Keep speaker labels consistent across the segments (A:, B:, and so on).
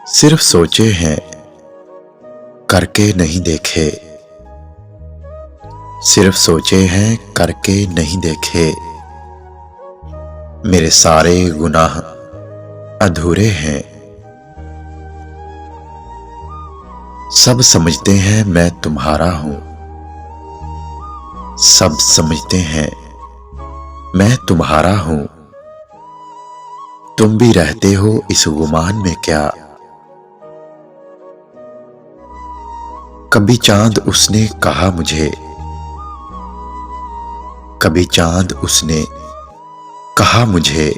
A: सिर्फ सोचे हैं, करके नहीं देखे। सिर्फ सोचे हैं, करके नहीं देखे। मेरे सारे गुनाह अधूरे हैं। सब समझते हैं मैं तुम्हारा हूं। सब समझते हैं मैं तुम्हारा हूं। तुम भी रहते हो इस गुमान में क्या? कभी चांद उसने कहा मुझे, कभी चांद उसने कहा मुझे,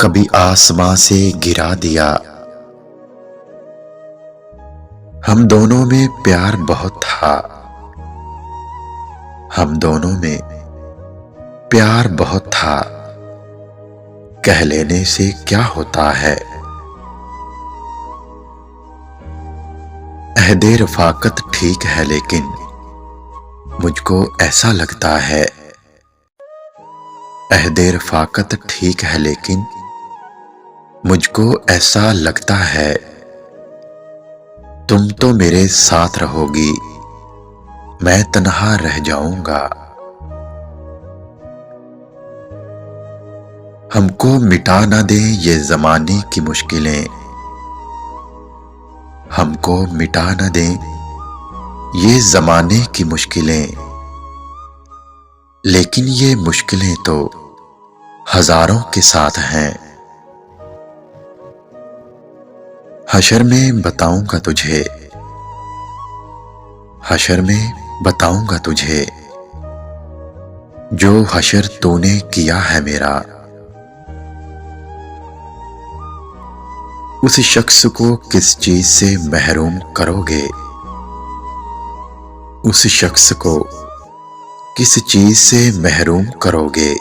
A: कभी आसमां से गिरा दिया। हम दोनों में प्यार बहुत था। हम दोनों में प्यार बहुत था। कह लेने से क्या होता है। अहदे रफाकत ठीक है, लेकिन मुझको ऐसा लगता है। अहदे रफाकत ठीक है, लेकिन मुझको ऐसा लगता है। तुम तो मेरे साथ रहोगी, मैं तन्हा रह जाऊंगा। हमको मिटा ना दे ये जमाने की मुश्किलें। हमको मिटा न दें ये जमाने की मुश्किलें। लेकिन ये मुश्किलें तो हजारों के साथ हैं। हशर में बताऊंगा तुझे, हशर में बताऊंगा तुझे, जो हशर तूने किया है मेरा। उस शख्स को किस चीज से महरूम करोगे? उस शख्स को किस चीज से महरूम करोगे?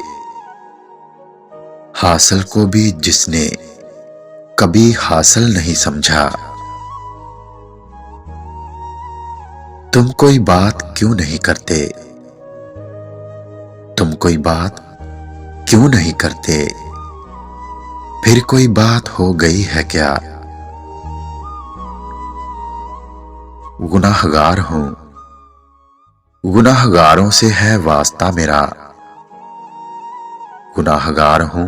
A: हासिल को भी जिसने कभी हासिल नहीं समझा। तुम कोई बात क्यों नहीं करते? तुम कोई बात क्यों नहीं करते? फिर कोई बात हो गई है क्या? गुनाहगार हूं, गुनाहगारों से है वास्ता मेरा। गुनाहगार हूं,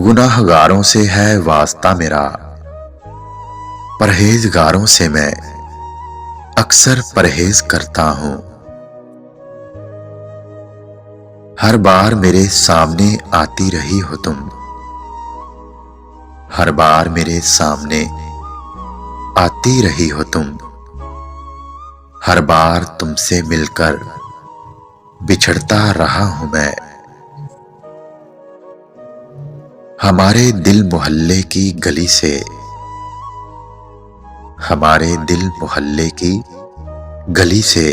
A: गुनाहगारों से है वास्ता मेरा। परहेजगारों से मैं अक्सर परहेज करता हूं। हर बार मेरे सामने आती रही हो तुम। हर बार मेरे सामने आती रही हो तुम। हर बार तुमसे मिलकर बिछड़ता रहा हूं मैं। हमारे दिल मोहल्ले की गली से, हमारे दिल मोहल्ले की गली से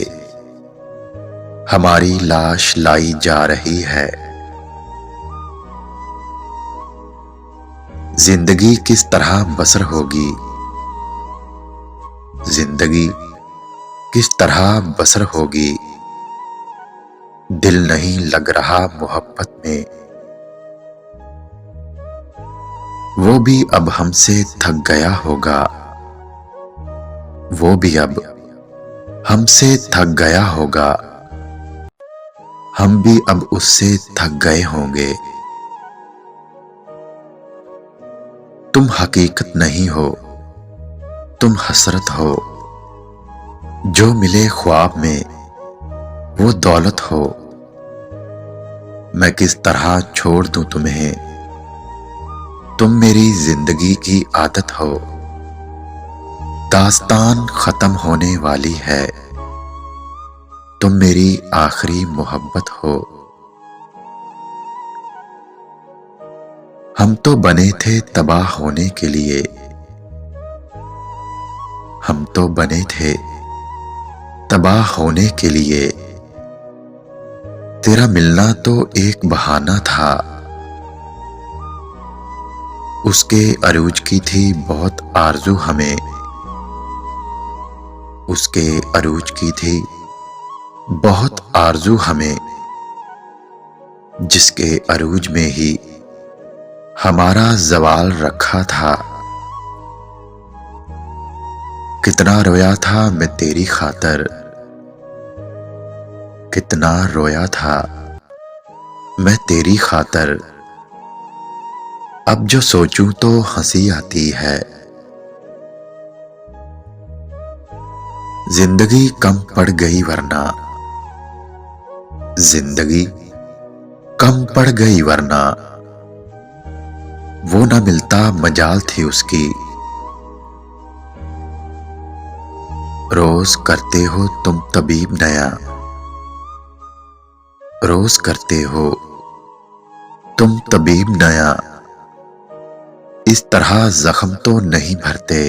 A: हमारी लाश लाई जा रही है। जिंदगी किस तरह बसर होगी? जिंदगी किस तरह बसर होगी? दिल नहीं लग रहा मोहब्बत में। वो भी अब हमसे थक गया होगा। वो भी अब हमसे थक गया होगा। हम भी अब उससे थक गए होंगे। तुम हकीकत नहीं हो, तुम हसरत हो। जो मिले ख्वाब में वो दौलत हो। मैं किस तरह छोड़ दूं तुम्हें? तुम मेरी जिंदगी की आदत हो। दास्तान खत्म होने वाली है। तुम मेरी आखिरी मोहब्बत हो। हम तो बने थे तबाह होने के लिए। हम तो बने थे तबाह होने के लिए। तेरा मिलना तो एक बहाना था। उसके अरूज की थी बहुत आरज़ू हमें। उसके अरूज की थी बहुत आरज़ू हमें। जिसके अरूज में ही हमारा ज़वाल रखा था। कितना रोया था मैं तेरी खातर, कितना रोया था मैं तेरी खातर। अब जो सोचूं तो हंसी आती है। जिंदगी कम पड़ गई वरना, जिंदगी कम पड़ गई वरना, वो ना मिलता मजाल थी उसकी। रोज करते हो तुम तबीब नया, रोज करते हो तुम तबीब नया, इस तरह जख्म तो नहीं भरते।